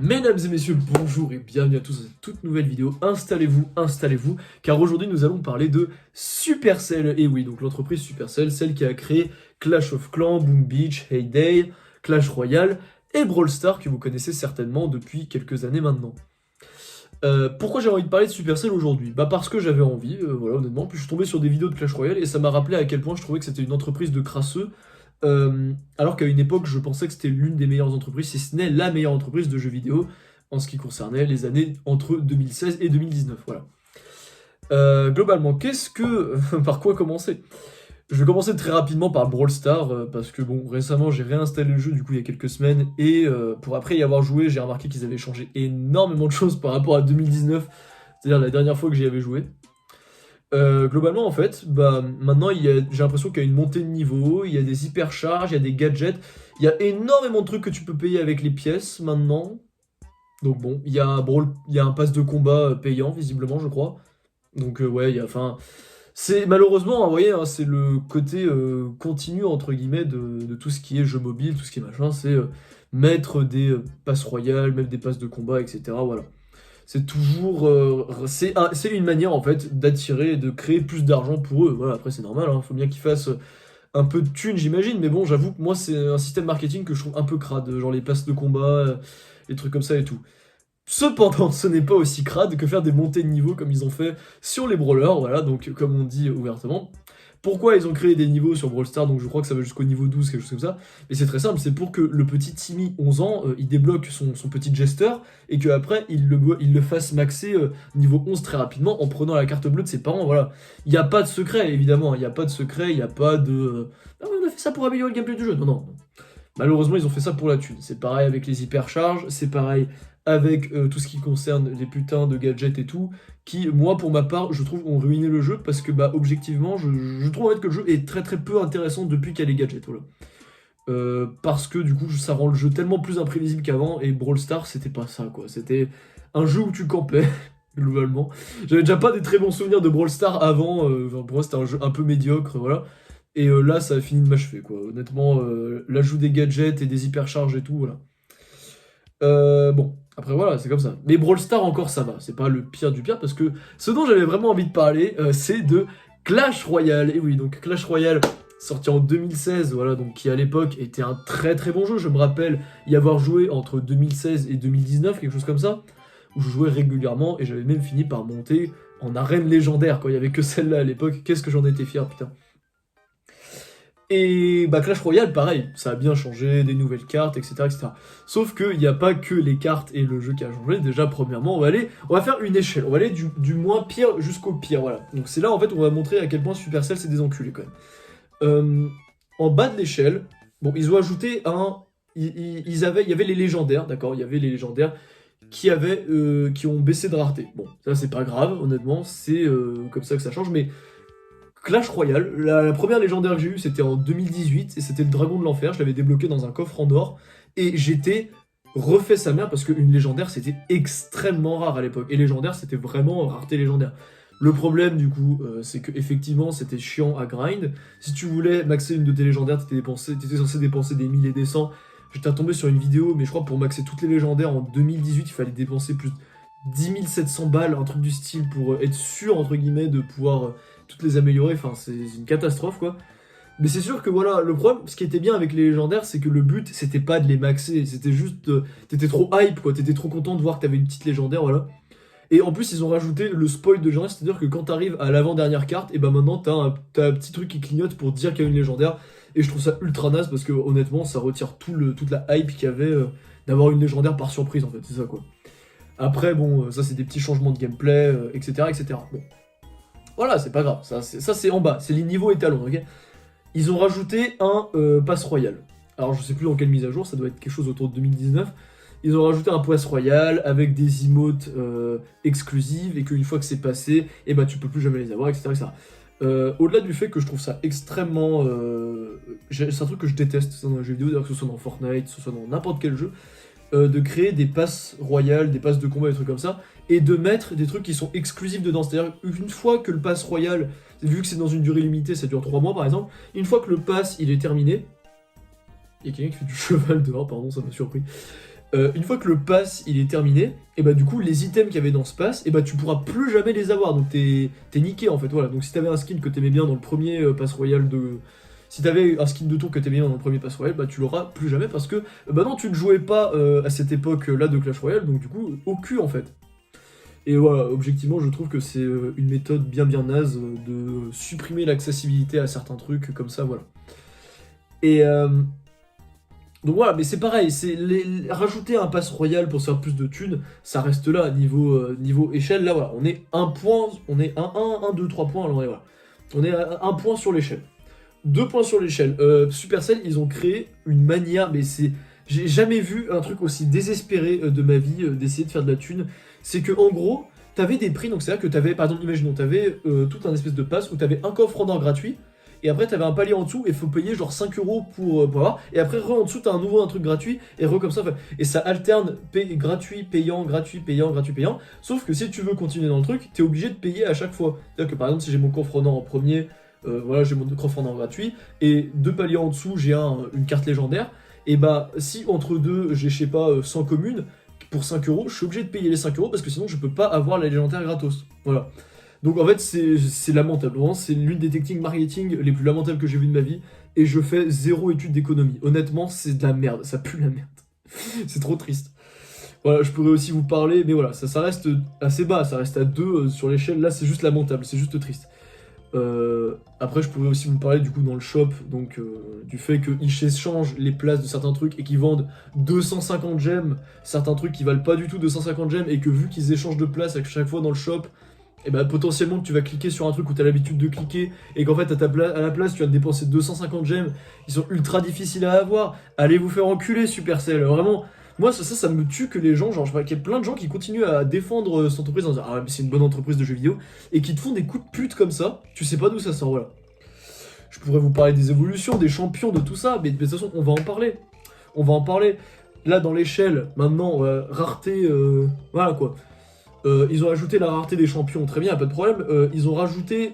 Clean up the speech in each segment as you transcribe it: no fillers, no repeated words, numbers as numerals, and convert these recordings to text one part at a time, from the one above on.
Mesdames et messieurs, bonjour et bienvenue à tous dans cette toute nouvelle vidéo. Installez-vous, car aujourd'hui nous allons parler de Supercell. Et oui, donc l'entreprise Supercell, celle qui a créé Clash of Clans, Boom Beach, Hay Day, Clash Royale et Brawl Stars, que vous connaissez certainement depuis quelques années maintenant. Pourquoi j'ai envie de parler de Supercell aujourd'hui? Bah parce que j'avais envie, voilà honnêtement, puis je suis tombé sur des vidéos de Clash Royale et ça m'a rappelé à quel point je trouvais que c'était une entreprise de crasseux. Alors qu'à une époque, je pensais que c'était l'une des meilleures entreprises, si ce n'est la meilleure entreprise de jeux vidéo en ce qui concernait les années entre 2016 et 2019. Voilà. Globalement, par quoi commencer? Je vais commencer très rapidement par Brawl Stars, parce que bon, récemment j'ai réinstallé le jeu du coup il y a quelques semaines, et pour après y avoir joué, j'ai remarqué qu'ils avaient changé énormément de choses par rapport à 2019, c'est-à-dire la dernière fois que j'y avais joué. Globalement, en fait, bah, maintenant, j'ai l'impression qu'il y a une montée de niveau, il y a des hypercharges, il y a des gadgets, il y a énormément de trucs que tu peux payer avec les pièces maintenant. Donc bon, il y a un pass de combat payant, visiblement, je crois. Donc ouais, enfin, c'est malheureusement, vous voyez, hein, c'est le côté continu, entre guillemets, de tout ce qui est jeu mobile, tout ce qui est machin, c'est mettre des passes royales, même des passes de combat, etc. Voilà. C'est toujours. C'est une manière en fait d'attirer et de créer plus d'argent pour eux. Voilà, après c'est normal, hein, faut bien qu'ils fassent un peu de thunes, j'imagine. Mais bon, j'avoue que moi c'est un système marketing que je trouve un peu crade. Genre les passes de combat, les trucs comme ça et tout. Cependant, ce n'est pas aussi crade que faire des montées de niveau comme ils ont fait sur les brawlers. Voilà, donc comme on dit ouvertement. Pourquoi ils ont créé des niveaux sur Brawl Stars? Donc je crois que ça va jusqu'au niveau 12, quelque chose comme ça. Et c'est très simple, c'est pour que le petit Timmy, 11 ans, il débloque son petit jester et qu'après il le fasse maxer niveau 11 très rapidement en prenant la carte bleue de ses parents. Voilà. Il n'y a pas de secret, évidemment. Il n'y a pas de secret, il n'y a pas de. Ah ouais, on a fait ça pour améliorer le gameplay du jeu. Non, non. Malheureusement, ils ont fait ça pour la thune. C'est pareil avec les hypercharges, c'est pareil avec tout ce qui concerne les putains de gadgets et tout, qui, moi, pour ma part, je trouve ont ruiné le jeu parce que, bah, objectivement, je trouve en fait que le jeu est très très peu intéressant depuis qu'il y a les gadgets. Voilà. Parce que du coup, ça rend le jeu tellement plus imprévisible qu'avant, et Brawl Stars, c'était pas ça, quoi. C'était un jeu où tu campais, globalement. J'avais déjà pas des très bons souvenirs de Brawl Stars avant, enfin, pour moi, c'était un jeu un peu médiocre, voilà. Et là, ça a fini de m'achever, quoi. Honnêtement, l'ajout des gadgets et des hypercharges et tout, voilà. Bon, après voilà, c'est comme ça. Mais Brawl Stars encore ça va, c'est pas le pire du pire parce que ce dont j'avais vraiment envie de parler, c'est de Clash Royale. Et oui, donc Clash Royale sorti en 2016, voilà, donc qui à l'époque était un très très bon jeu. Je me rappelle y avoir joué entre 2016 et 2019, quelque chose comme ça, où je jouais régulièrement et j'avais même fini par monter en arène légendaire quand il y avait que celle-là à l'époque. Qu'est-ce que j'en étais fier, putain. Et bah Clash Royale, pareil, ça a bien changé, des nouvelles cartes, etc. etc. Sauf qu'il n'y a pas que les cartes et le jeu qui a changé. Déjà, premièrement, on va faire une échelle. On va aller du moins pire jusqu'au pire, voilà. Donc c'est là, en fait, on va montrer à quel point Supercell, c'est des enculés, quand même. En bas de l'échelle, bon, ils ont ajouté il y avait les légendaires, d'accord? Il y avait les légendaires qui ont baissé de rareté. Bon, ça, c'est pas grave, honnêtement, c'est comme ça que ça change, mais... Clash Royale, la première légendaire que j'ai eue c'était en 2018 et c'était le dragon de l'enfer, je l'avais débloqué dans un coffre en or et j'étais refait sa mère parce qu'une légendaire c'était extrêmement rare à l'époque et légendaire c'était vraiment rareté légendaire. Le problème du coup c'est que effectivement c'était chiant à grind, si tu voulais maxer une de tes légendaires t'étais censé dépenser des 1000 et des 100, j'étais tombé sur une vidéo mais je crois que pour maxer toutes les légendaires en 2018 il fallait dépenser plus de 10 700 balles, un truc du style pour être sûr entre guillemets de pouvoir toutes les améliorer, enfin c'est une catastrophe quoi. Mais c'est sûr que voilà, le problème, ce qui était bien avec les légendaires, c'est que le but c'était pas de les maxer, c'était juste, t'étais trop hype quoi, t'étais trop content de voir que t'avais une petite légendaire, voilà. Et en plus ils ont rajouté le spoil de légendaire, c'est-à-dire que quand t'arrives à l'avant-dernière carte, et ben maintenant t'as un petit truc qui clignote pour dire qu'il y a une légendaire, et je trouve ça ultra naze parce que honnêtement ça retire toute la hype qu'il y avait d'avoir une légendaire par surprise en fait, c'est ça quoi. Après bon, ça c'est des petits changements de gameplay, etc. etc. Bon. Voilà, c'est pas grave, ça c'est en bas, c'est les niveaux étalons, ok. Ils ont rajouté un pass royal. Alors je sais plus dans quelle mise à jour, ça doit être quelque chose autour de 2019. Ils ont rajouté un pass royal avec des emotes exclusives et qu'une fois que c'est passé, et bah tu peux plus jamais les avoir, etc. etc. Au-delà du fait que je trouve ça extrêmement... c'est un truc que je déteste dans les jeux vidéo, d'ailleurs que ce soit dans Fortnite, que ce soit dans n'importe quel jeu, de créer des passes royales, des passes de combat, des trucs comme ça, et de mettre des trucs qui sont exclusifs dedans. C'est-à-dire une fois que le pass royal, vu que c'est dans une durée limitée, ça dure 3 mois par exemple, une fois que le pass il est terminé, il y a quelqu'un qui fait du cheval dehors, pardon, ça m'a surpris. Une fois que le pass il est terminé, et bah du coup les items qu'il y avait dans ce pass, et bah tu pourras plus jamais les avoir, donc t'es niqué en fait, voilà. Donc si t'avais un skin que t'aimais bien dans le premier pass royal de... Si t'avais un skin de tour que t'aimais bien dans le premier pass royal, bah tu l'auras plus jamais parce que bah non, tu ne jouais pas à cette époque là de Clash Royale, donc du coup au cul en fait. Et voilà, objectivement, je trouve que c'est une méthode bien naze de supprimer l'accessibilité à certains trucs comme ça, voilà. Et donc voilà, mais c'est pareil, rajouter un pass royal pour se faire plus de thunes, ça reste là, niveau échelle, là voilà, on est un point, on est un 2, 3 points, alors voilà. On est à un point sur l'échelle. 2 points sur l'échelle. Supercell, ils ont créé une manière, mais c'est... J'ai jamais vu un truc aussi désespéré de ma vie d'essayer de faire de la thune. C'est que en gros, t'avais des prix, donc c'est-à-dire que t'avais, par exemple, imaginons, t'avais tout un espèce de pass où t'avais un coffre en or gratuit, et après t'avais un palier en dessous, et faut payer genre 5 € pour avoir, et après en dessous t'as un truc gratuit, et comme ça, et ça alterne gratuit, payant, gratuit, payant, gratuit, payant, sauf que si tu veux continuer dans le truc, t'es obligé de payer à chaque fois. C'est-à-dire que par exemple, si j'ai mon coffre en or en premier, voilà, j'ai mon coffre en or gratuit, et 2 paliers en dessous, j'ai une carte légendaire, et bah si entre deux, j'ai je sais pas, 100 communes, pour 5 €, je suis obligé de payer les 5 € parce que sinon je peux pas avoir la légendaire gratos. Voilà. Donc en fait, c'est lamentable. Vraiment, c'est l'une des techniques marketing les plus lamentables que j'ai vues de ma vie, et je fais 0 étude d'économie. Honnêtement, c'est de la merde, ça pue la merde. C'est trop triste. Voilà, je pourrais aussi vous parler, mais voilà, ça reste assez bas, ça reste à 2 sur l'échelle, là c'est juste lamentable, c'est juste triste. Après, je pourrais aussi vous parler du coup dans le shop, donc du fait qu'ils échangent les places de certains trucs et qu'ils vendent 250 gemmes, certains trucs qui valent pas du tout 250 gemmes, et que vu qu'ils échangent de place à chaque fois dans le shop, et bah potentiellement que tu vas cliquer sur un truc où tu as l'habitude de cliquer, et qu'en fait à la place tu vas te dépenser 250 gemmes, ils sont ultra difficiles à avoir. Allez vous faire enculer Supercell, vraiment. Moi, ça me tue que les gens, genre, je vois qu'il y a plein de gens qui continuent à défendre cette entreprise en disant ah, mais c'est une bonne entreprise de jeux vidéo, et qui te font des coups de pute comme ça, tu sais pas d'où ça sort, voilà. Je pourrais vous parler des évolutions, des champions, de tout ça, mais de toute façon, on va en parler. On va en parler. Là, dans l'échelle, maintenant, rareté, voilà quoi. Ils ont ajouté la rareté des champions, très bien, pas de problème. Ils ont rajouté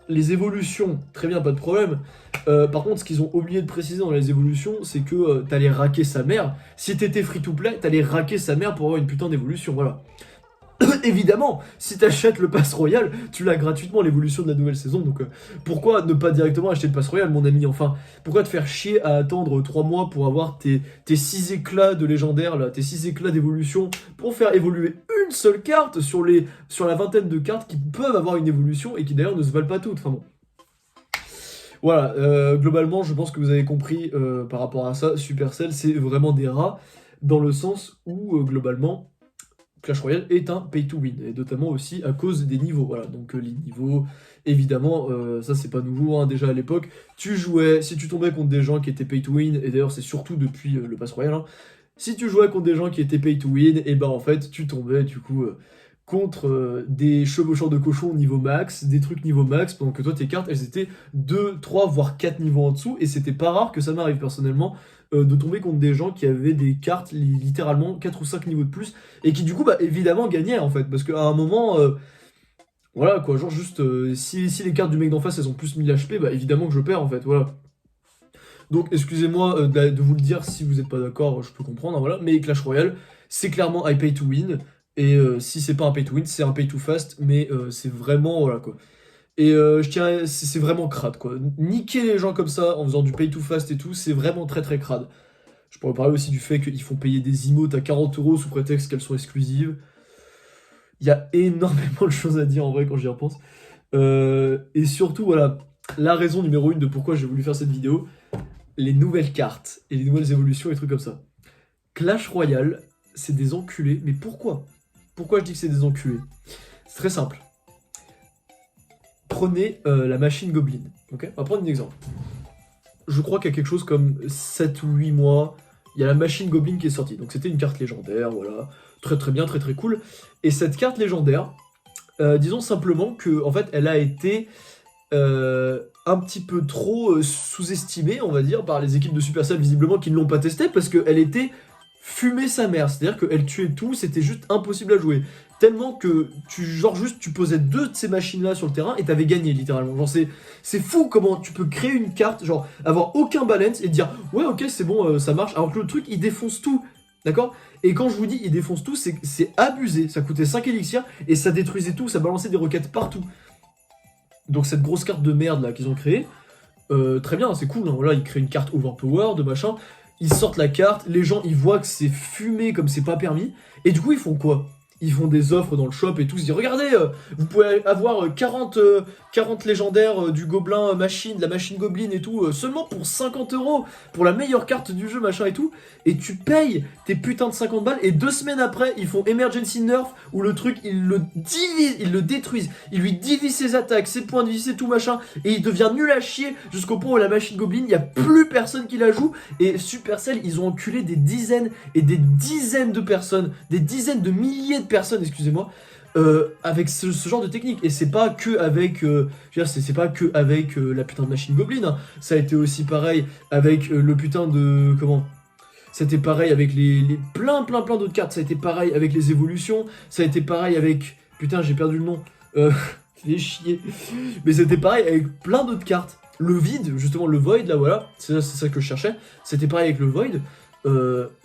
les évolutions, très bien, pas de problème. Par contre, ce qu'ils ont oublié de préciser dans les évolutions, c'est que t'allais raquer sa mère. Si t'étais free-to-play, t'allais raquer sa mère pour avoir une putain d'évolution, voilà. Évidemment, si t'achètes le pass royal, tu l'as gratuitement l'évolution de la nouvelle saison, donc pourquoi ne pas directement acheter le pass royal, mon ami? Enfin, pourquoi te faire chier à attendre 3 mois pour avoir tes 6 éclats de légendaire, là, tes 6 éclats d'évolution, pour faire évoluer une seule carte sur la vingtaine de cartes qui peuvent avoir une évolution et qui d'ailleurs ne se valent pas toutes, enfin bon. Voilà, globalement, je pense que vous avez compris par rapport à ça, Supercell, c'est vraiment des rats, dans le sens où, globalement, Clash Royale est un pay to win, et notamment aussi à cause des niveaux, voilà, donc les niveaux, évidemment, ça c'est pas nouveau, hein, déjà à l'époque, tu jouais, si tu tombais contre des gens qui étaient pay to win, et d'ailleurs c'est surtout depuis le Pass Royal, hein, si tu jouais contre des gens qui étaient pay to win, et ben en fait, tu tombais du coup contre des chevaucheurs de cochons niveau max, des trucs niveau max, pendant que toi tes cartes elles étaient 2, 3, voire 4 niveaux en dessous, et c'était pas rare que ça m'arrive personnellement de tomber contre des gens qui avaient des cartes littéralement 4 ou 5 niveaux de plus, et qui du coup bah évidemment gagnaient en fait, parce qu'à un moment, voilà quoi, genre juste si les cartes du mec d'en face elles ont plus 1000 HP, bah évidemment que je perds en fait, voilà. Donc excusez-moi de vous le dire, si vous n'êtes pas d'accord, je peux comprendre, hein, voilà, mais Clash Royale, c'est clairement un pay to win, et si c'est pas un pay to win, c'est un pay to fast, mais c'est vraiment, voilà quoi. Et c'est vraiment crade quoi. Niquer les gens comme ça en faisant du pay to fast et tout, c'est vraiment très crade. Je pourrais parler aussi du fait qu'ils font payer des emotes à 40 € sous prétexte qu'elles sont exclusives. Il y a énormément de choses à dire en vrai quand j'y repense. Et surtout, voilà, la raison numéro 1 de pourquoi j'ai voulu faire cette vidéo, les nouvelles cartes et les nouvelles évolutions et trucs comme ça. Clash Royale, c'est des enculés, mais pourquoi? Pourquoi je dis que c'est des enculés? C'est très simple. Prenez la machine Goblin, ok? On va prendre un exemple. Je crois qu'il y a quelque chose comme 7 ou 8 mois, il y a la machine Goblin qui est sortie. Donc c'était une carte légendaire, voilà. Très bien, très cool. Et cette carte légendaire, disons simplement que en fait, elle a été un petit peu trop sous-estimée, on va dire, par les équipes de Supercell, visiblement, qui ne l'ont pas testée, parce qu'elle était fumée sa mère. C'est-à-dire qu'elle tuait tout, c'était juste impossible à jouer. Tellement que tu posais 2 de ces machines-là sur le terrain et t'avais gagné, littéralement. Genre, c'est fou comment tu peux créer une carte, genre, avoir aucun balance et dire, ouais, ok, c'est bon, ça marche, alors que le truc, il défonce tout. D'accord? Et quand je vous dis ils défoncent tout, c'est abusé. Ça coûtait 5 élixirs et ça détruisait tout, ça balançait des roquettes partout. Donc cette grosse carte de merde là qu'ils ont créée, très bien, c'est cool. Hein. Voilà, ils créent une carte overpower, de machin. Ils sortent la carte, les gens ils voient que c'est fumé comme c'est pas permis. Et du coup ils font quoi? Ils font des offres dans le shop et tout, ils se disent regardez, vous pouvez avoir 40 légendaires du gobelin machine, de la machine goblin et tout, seulement pour 50 € pour la meilleure carte du jeu, machin et tout. Et tu payes tes putains de 50 balles et 2 semaines après, ils font Emergency Nerf où le truc, ils le divisent, ils le détruisent. Ils lui divisent ses attaques, ses points de vie, c'est tout machin. Et il devient nul à chier jusqu'au point où la machine goblin, il n'y a plus personne qui la joue. Et Supercell, ils ont enculé des dizaines et des dizaines de personnes, des dizaines de milliers de personnes, excusez-moi, avec ce genre de technique. Et c'est pas que avec, c'est pas que avec la putain de machine goblin. Hein. Ça a été aussi pareil avec le putain de comment. C'était pareil avec les plein d'autres cartes. Ça a été pareil avec les évolutions. Ça a été pareil avec putain j'ai perdu le nom. J'ai chier. Mais c'était pareil avec plein d'autres cartes. Le vide, justement le void là voilà, c'est ça que je cherchais. C'était pareil avec le void.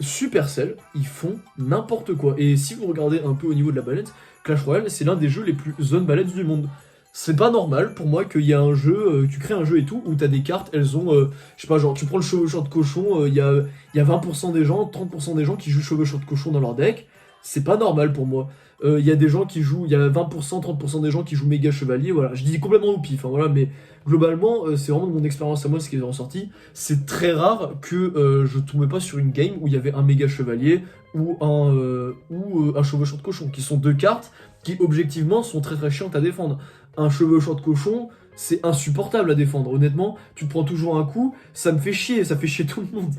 Supercell, ils font n'importe quoi. Et si vous regardez un peu au niveau de la balance, Clash Royale, c'est l'un des jeux les plus zone balance du monde. C'est pas normal pour moi qu'il y a un jeu, tu crées un jeu et tout, où t'as des cartes, elles ont, je sais pas, genre, tu prends le chevaucheur de cochon, il y a 20% des gens, 30% des gens qui jouent chevaucheur de cochon dans leur deck. C'est pas normal pour moi. Il y a des gens qui jouent, il y a 20%, 30% des gens qui jouent méga chevalier, voilà. Je dis complètement au pif, hein, voilà, mais globalement, c'est vraiment de mon expérience à moi ce qui est ressorti. C'est très rare que je tombais pas sur une game où il y avait un méga chevalier ou un chevaucheur de cochon, qui sont deux cartes qui objectivement sont très chiantes à défendre. Un chevaucheur de cochon, c'est insupportable à défendre. Honnêtement, tu te prends toujours un coup, ça me fait chier, ça fait chier tout le monde.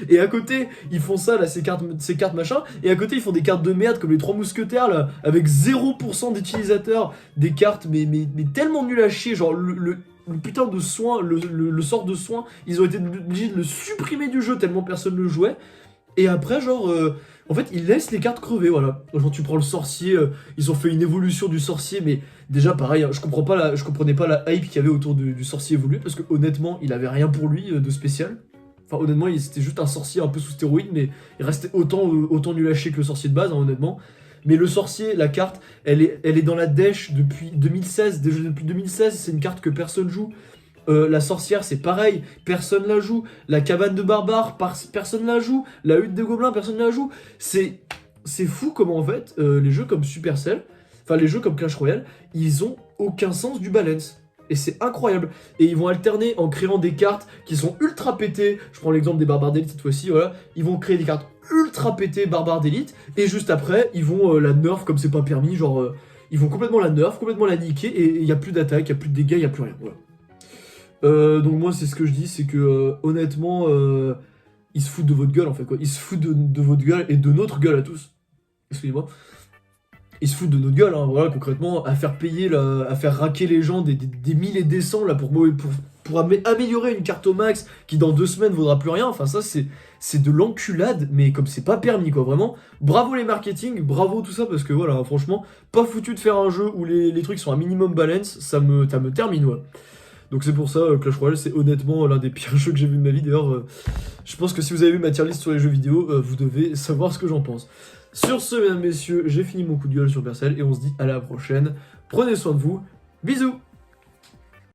Et à côté, ils font ça, là, ces cartes machin, et à côté, ils font des cartes de merde comme les 3 mousquetaires, là, avec 0% d'utilisateurs, des cartes, mais tellement nul à chier, genre le putain de soin, le sort de soin, ils ont été obligés de le supprimer du jeu tellement personne ne le jouait. Et après, genre, en fait, ils laissent les cartes crever, voilà. Genre, tu prends le sorcier, ils ont fait une évolution du sorcier, mais déjà, pareil, hein, je comprenais pas la hype qu'il y avait autour du sorcier évolué, parce que honnêtement, il avait rien pour lui de spécial. Enfin, honnêtement, c'était juste un sorcier un peu sous stéroïde, mais il restait autant nul à chier que le sorcier de base, hein, honnêtement. Mais le sorcier, la carte, elle est dans la dèche depuis 2016. Déjà depuis 2016, c'est une carte que personne joue. La sorcière, c'est pareil, personne la joue. La cabane de barbares, personne la joue. La hutte des gobelins, personne la joue. C'est fou comment, en fait, les jeux comme Supercell, enfin les jeux comme Clash Royale, ils ont aucun sens du balance. Et c'est incroyable. Et ils vont alterner en créant des cartes qui sont ultra pétées. Je prends l'exemple des barbares d'élite cette fois-ci, voilà. Ils vont créer des cartes ultra pétées, barbares d'élite. Et juste après, ils vont la nerf comme c'est pas permis. Genre, ils vont complètement la nerf, complètement la niquer. Et il n'y a plus d'attaque, il n'y a plus de dégâts, il n'y a plus rien. Voilà. Donc moi, c'est ce que je dis, c'est que honnêtement, ils se foutent de votre gueule en fait, quoi. Ils se foutent de votre gueule et de notre gueule à tous. Excusez-moi. Ils se foutent de notre gueule, hein, voilà, concrètement, à faire payer, à faire raquer les gens des 1000 et des 100 là, pour améliorer une carte au max qui dans 2 semaines vaudra plus rien. Enfin, ça, c'est de l'enculade, mais comme c'est pas permis, quoi, vraiment. Bravo les marketing, bravo tout ça, parce que voilà, franchement, pas foutu de faire un jeu où les trucs sont un minimum balance, ça me termine, ouais. Donc c'est pour ça, Clash Royale, c'est honnêtement l'un des pires jeux que j'ai vu de ma vie. D'ailleurs, je pense que si vous avez vu ma tier list sur les jeux vidéo, vous devez savoir ce que j'en pense. Sur ce, mesdames, messieurs, j'ai fini mon coup de gueule sur Supercell et on se dit à la prochaine. Prenez soin de vous. Bisous!